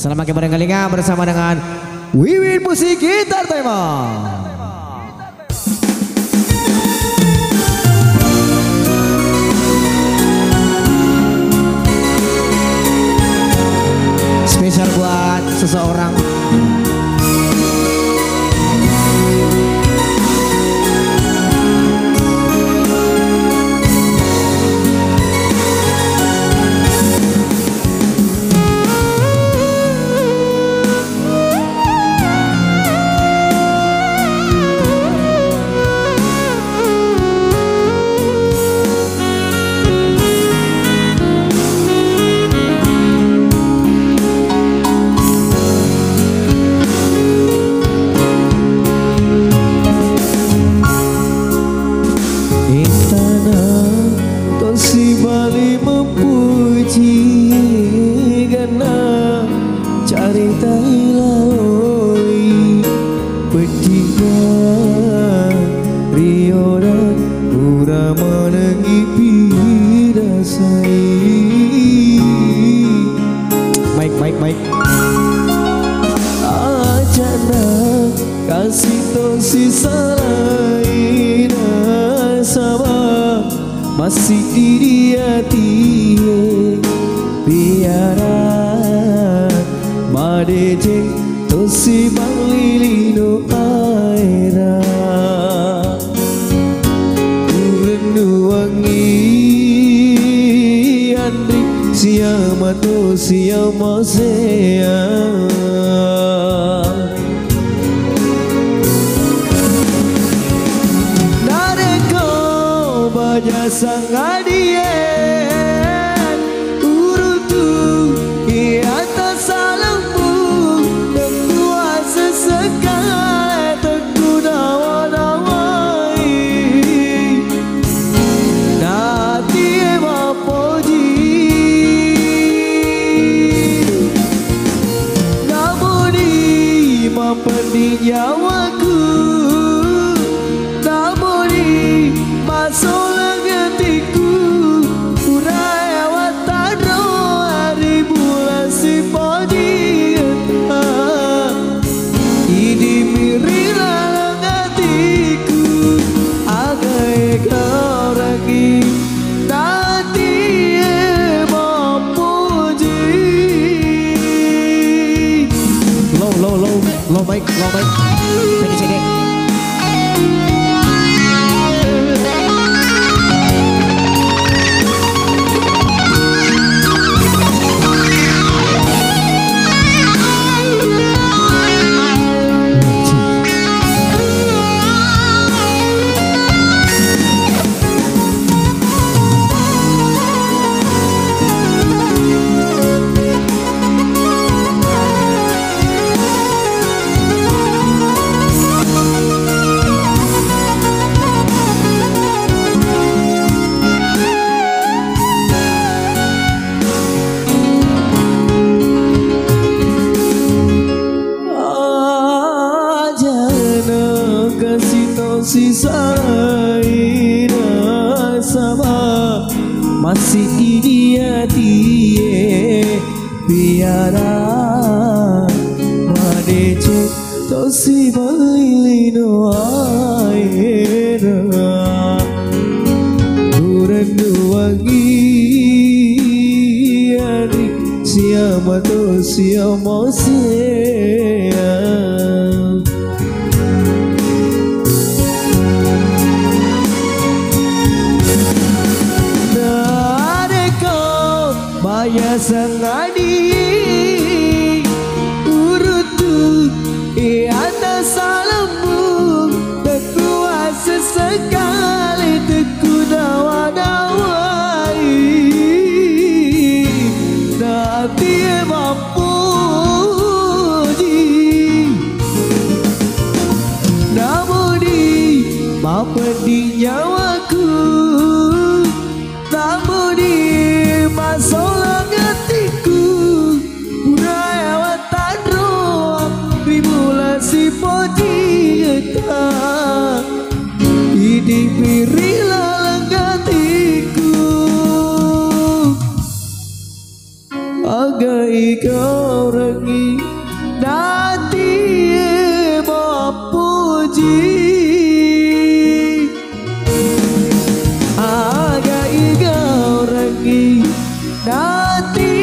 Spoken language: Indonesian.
Selamat kembali kelinga bersama dengan Wiwin Musik Gitar Tema. Spesial buat seseorang. Si bali memuji karena cerita lalui petiga Rio dan pura menangi pirasai. Baik. Ajana kasih tosi salain sama masih di hati biara madeje tosi balilino aira urenu wangi andri siama to siama sea sang adien urutu di atas alammu dan kuasa sekali teku dawa-dawai nanti mapoji namun di mapendi nyawaku namun di masuk Lo baik. Sini. Sisa ina sama masih di hati biara madece tosi balilino aira urenu wangi adik siama to siama sea Baya sangadi urutu di atas alammu berkuasa sekali teku dawa-dawai nanti mapuji namun di mapendi nyawaku namun di masalah hatiku budaya watan roh tribulasi pojita ini berilah hatiku agai kau rangi nanti memuji agak igau rangi nanti